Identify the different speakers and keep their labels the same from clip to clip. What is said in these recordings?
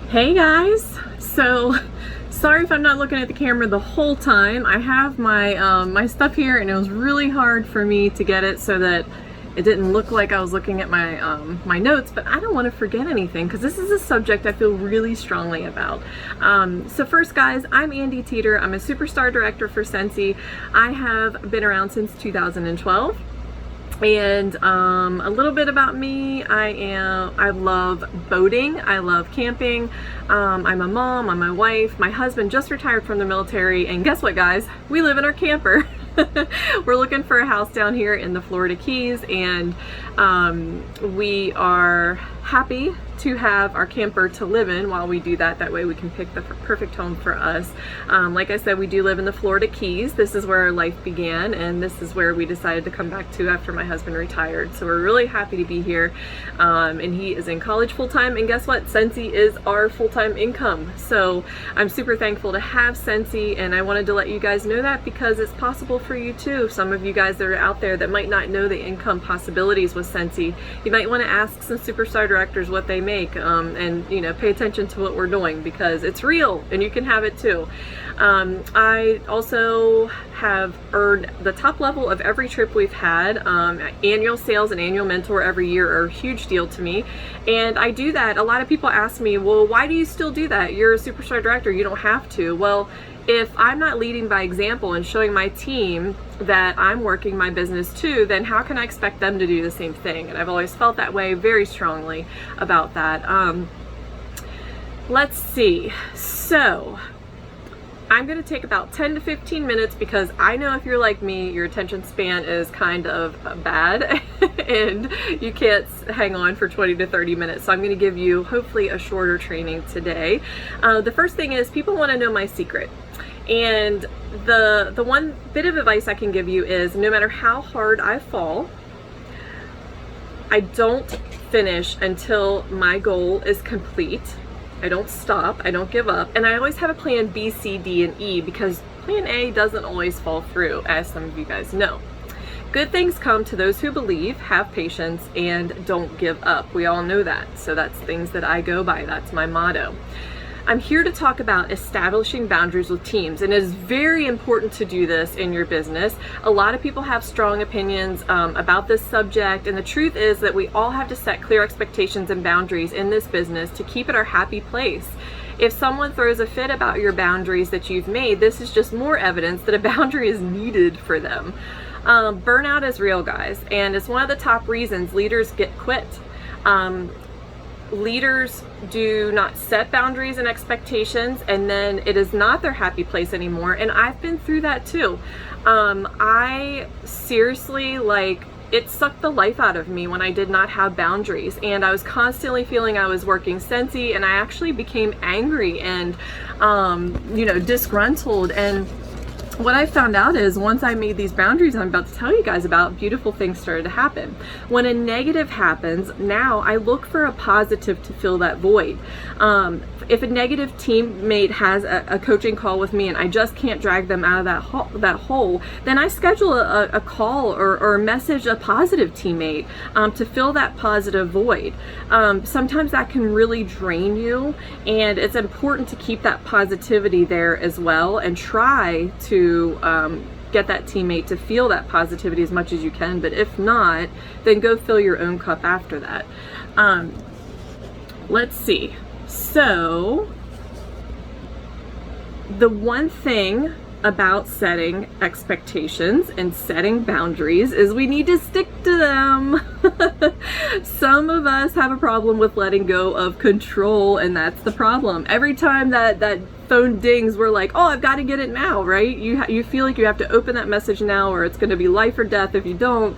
Speaker 1: Hey guys, so sorry if I'm not looking at the camera the whole time. I have my my stuff here and it was really hard for me to get it so that it didn't look like I was looking at my my notes, but I don't want to forget anything because this is a subject I feel really strongly about. So first guys, I'm Andy Teeter. I'm a superstar director for Scentsy. I have been around since 2012. And a little bit about me, I love boating, I love camping, I'm a mom, I'm a wife, my husband just retired from the military, and guess what guys, we live in our camper. We're looking for a house down here in the Florida Keys, and we are happy to have our camper to live in while we do that. That way we can pick the perfect home for us. Like I said, we do live in the Florida Keys. This is where our life began, and this is where we decided to come back to after my husband retired. So we're really happy to be here. And he is in college full-time, and guess what? Scentsy is our full-time income. So I'm super thankful to have Scentsy, and I wanted to let you guys know that because it's possible for you too. Some of you guys that are out there that might not know the income possibilities with Scentsy, you might want to ask some superstar directors what they make, and you know, pay attention to what we're doing because it's real and you can have it too. I also have earned the top level of every trip we've had. Annual sales and annual mentor every year are a huge deal to me, and I do that. A lot of people ask me, well, why do you still do that? You're a superstar director, you don't have to. Well, if I'm not leading by example and showing my team that I'm working my business too, then how can I expect them to do the same thing? And I've always felt that way very strongly about that. Let's see. So I'm going to take about 10 to 15 minutes because I know if you're like me, your attention span is kind of bad and you can't hang on for 20 to 30 minutes. So I'm going to give you hopefully a shorter training today. The first thing is people want to know my secret. And the one bit of advice I can give you is no matter how hard I fall, I don't finish until my goal is complete. I don't stop, I don't give up, and I always have a plan B, C, D, and E because plan A doesn't always fall through, as some of you guys know. Good things come to those who believe, have patience, and don't give up. We all know that, so that's things that I go by. That's my motto. I'm here to talk about establishing boundaries with teams, and it is very important to do this in your business. A lot of people have strong opinions about this subject, and the truth is that we all have to set clear expectations and boundaries in this business to keep it our happy place. If someone throws a fit about your boundaries that you've made, this is just more evidence that a boundary is needed for them. Burnout is real, guys, and it's one of the top reasons leaders get quit. Leaders do not set boundaries and expectations, and then it is not their happy place anymore, and I've been through that too. I seriously, it sucked the life out of me when I did not have boundaries, and I was constantly feeling I was working Scentsy, and I actually became angry and you know, disgruntled. And what I found out is once I made these boundaries I'm about to tell you guys about, beautiful things started to happen. When a negative happens, now I look for a positive to fill that void. If a negative teammate has a coaching call with me and I just can't drag them out of that hole, then I schedule a call or message a positive teammate to fill that positive void. Sometimes that can really drain you, and it's important to keep that positivity there as well and try to get that teammate to feel that positivity as much as you can. But if not, then go fill your own cup after that. Let's see. So the one thing about setting expectations and setting boundaries is we need to stick to them. Some of us have a problem with letting go of control, and that's the problem. Every time that phone dings, we're like, oh, I've got to get it now, right? You feel like you have to open that message now or it's going to be life or death if you don't.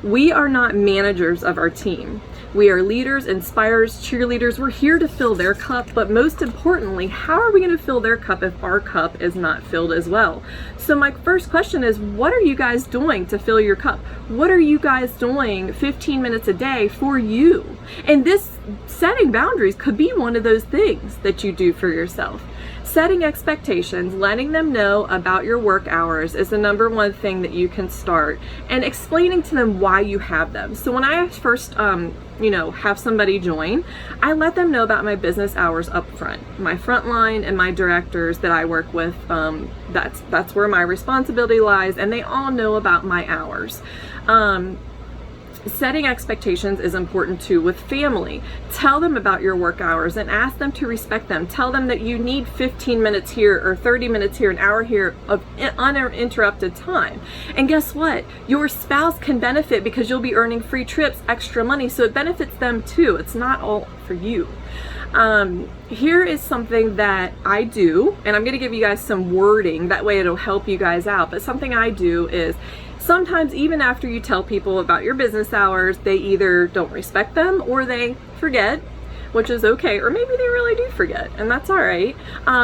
Speaker 1: We are not managers of our team. We are leaders, inspirers, cheerleaders. We're here to fill their cup, but most importantly, how are we going to fill their cup if our cup is not filled as well? So my first question is, what are you guys doing to fill your cup? What are you guys doing 15 minutes a day for you? And this setting boundaries could be one of those things that you do for yourself. Setting expectations, letting them know about your work hours is the number one thing that you can start, and explaining to them why you have them. So when I first have somebody join, I let them know about my business hours up front. My frontline and my directors that I work with, that's where my responsibility lies, and they all know about my hours. Setting expectations is important too with family. Tell them about your work hours and ask them to respect them. Tell them that you need 15 minutes here or 30 minutes here, an hour here of uninterrupted time. And guess what? Your spouse can benefit because you'll be earning free trips, extra money, so it benefits them too. It's not all for you. Here is something that I do, and I'm going to give you guys some wording, that way it'll help you guys out. But something I do is, sometimes even after you tell people about your business hours, they either don't respect them or they forget, which is okay, or maybe they really do forget, and that's all right.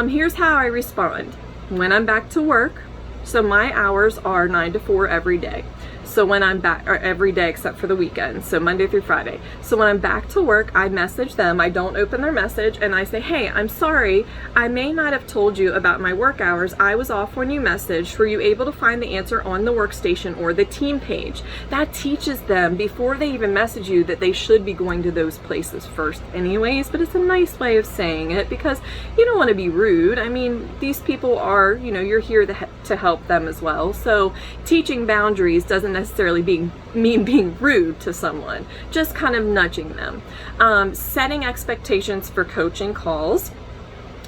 Speaker 1: Here's how I respond. When I'm back to work, so my hours are 9 to 4 every day. So when I'm back, or every day except for the weekend, so Monday through Friday. So when I'm back to work, I message them. I don't open their message, and I say, hey, I'm sorry, I may not have told you about my work hours. I was off when you messaged. Were you able to find the answer on the workstation or the team page? That teaches them before they even message you that they should be going to those places first anyways, but it's a nice way of saying it because you don't want to be rude. I mean, these people are, you're here to help them as well. So teaching boundaries doesn't necessarily mean being rude to someone, just kind of nudging them. Setting expectations for coaching calls.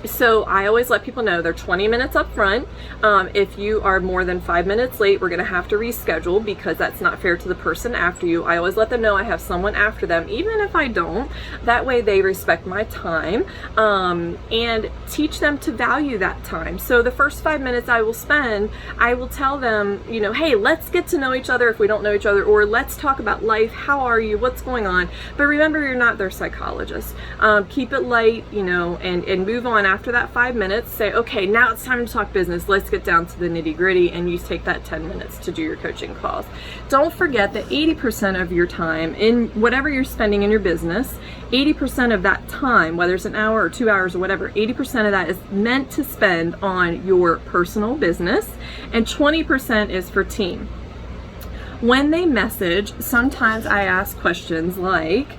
Speaker 1: So I always let people know they're 20 minutes up front. If you are more than 5 minutes late, we're going to have to reschedule because that's not fair to the person after you. I always let them know I have someone after them, even if I don't. That way they respect my time, and teach them to value that time. So the first 5 minutes I will spend, I will tell them, hey, let's get to know each other if we don't know each other, or let's talk about life. How are you? What's going on? But remember, you're not their psychologist. Keep it light, and move on. After that 5 minutes, say, okay, now it's time to talk business. Let's get down to the nitty gritty, and you take that 10 minutes to do your coaching calls. Don't forget that 80% of your time in whatever you're spending in your business, 80% of that time, whether it's an hour or 2 hours or whatever, 80% of that is meant to spend on your personal business, and 20% is for team. When they message, sometimes I ask questions like,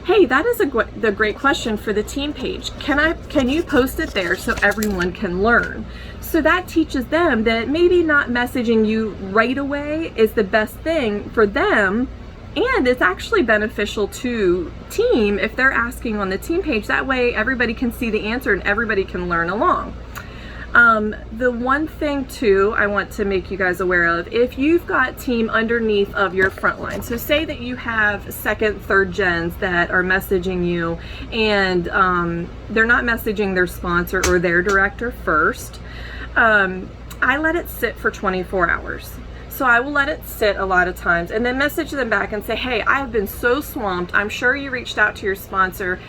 Speaker 1: hey, that is the great question for the team page. Can you post it there so everyone can learn? So that teaches them that maybe not messaging you right away is the best thing for them, and it's actually beneficial to team if they're asking on the team page. That way everybody can see the answer and everybody can learn along. The one thing too I want to make you guys aware of, if you've got team underneath of your frontline, so say that you have second, third gens that are messaging you, and they're not messaging their sponsor or their director first, I let it sit for 24 hours. So I will let it sit a lot of times and then message them back and say, hey, I have been so swamped. I'm sure you reached out to your sponsor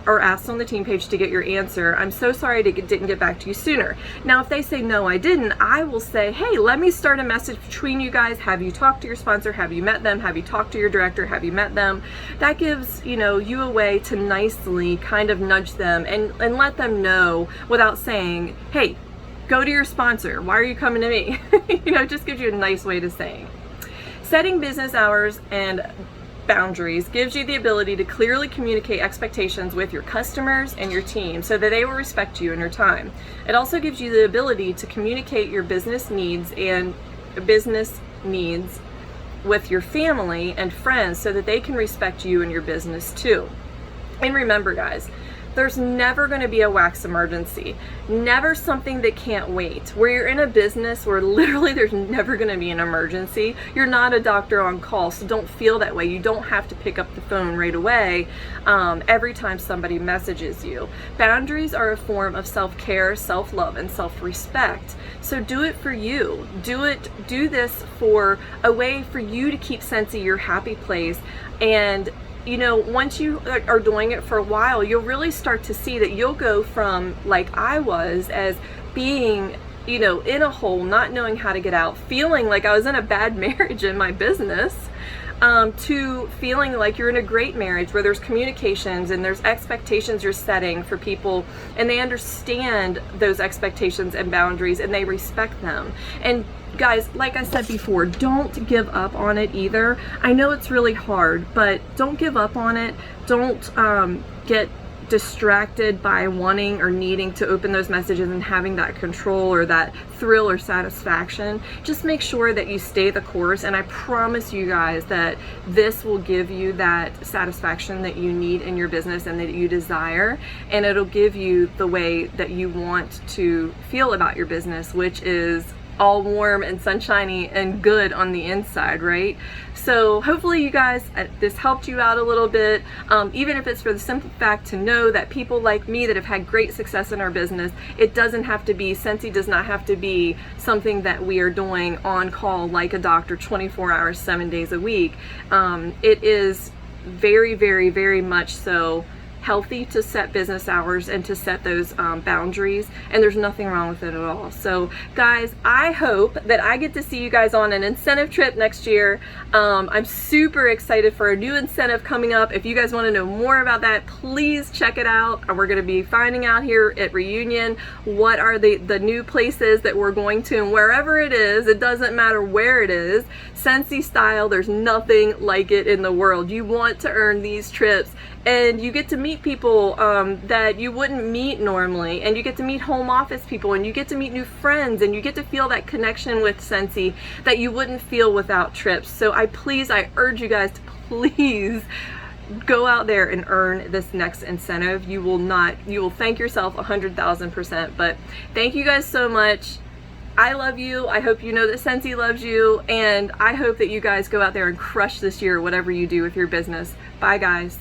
Speaker 1: or asked on the team page to get your answer. I'm so sorry didn't get back to you sooner. Now, if they say, no, I didn't, I will say, hey, let me start a message between you guys. Have you talked to your sponsor? Have you met them? Have you talked to your director? Have you met them? That gives, you a way to nicely kind of nudge them and let them know without saying, hey, go to your sponsor. Why are you coming to me? It just gives you a nice way to say. Setting business hours and boundaries gives you the ability to clearly communicate expectations with your customers and your team so that they will respect you and your time. It also gives you the ability to communicate your business needs with your family and friends so that they can respect you and your business too. And remember, guys, there's never going to be a wax emergency. Never something that can't wait. Where you're in a business where literally there's never going to be an emergency. You're not a doctor on call, so don't feel that way. You don't have to pick up the phone right away every time somebody messages you. Boundaries are a form of self-care, self-love, and self-respect. So do it for you. Do this for a way for you to keep Scentsy your happy place. And once you are doing it for a while, you'll really start to see that you'll go from, like I was, as being, in a hole, not knowing how to get out, feeling like I was in a bad marriage in my business, to feeling like you're in a great marriage where there's communications and there's expectations you're setting for people, and they understand those expectations and boundaries and they respect them. And guys, like I said before, don't give up on it either. I know it's really hard, but don't give up on it. Don't get distracted by wanting or needing to open those messages and having that control or that thrill or satisfaction. Just make sure that you stay the course, and I promise you guys that this will give you that satisfaction that you need in your business and that you desire, and it'll give you the way that you want to feel about your business, which is all warm and sunshiny and good on the inside, right? So hopefully you guys, this helped you out a little bit, even if it's for the simple fact to know that people like me that have had great success in our business, it doesn't have to be, Scentsy does not have to be something that we are doing on call like a doctor 24 hours, 7 days a week. It is very, very, very much so healthy to set business hours and to set those boundaries, and there's nothing wrong with it at all. So guys, I hope that I get to see you guys on an incentive trip next year. I'm super excited for a new incentive coming up. If you guys want to know more about that, please check it out. We're going to be finding out here at Reunion what are the new places that we're going to, and wherever it is, it doesn't matter where it is, Scentsy style, there's nothing like it in the world. You want to earn these trips, and you get to meet people that you wouldn't meet normally, and you get to meet home office people, and you get to meet new friends, and you get to feel that connection with Scentsy that you wouldn't feel without trips. So I urge you guys to please go out there and earn this next incentive. You will thank yourself 100,000%. But thank you guys so much. I love you. I hope you know that Scentsy loves you, and I hope that you guys go out there and crush this year, whatever you do with your business. Bye guys.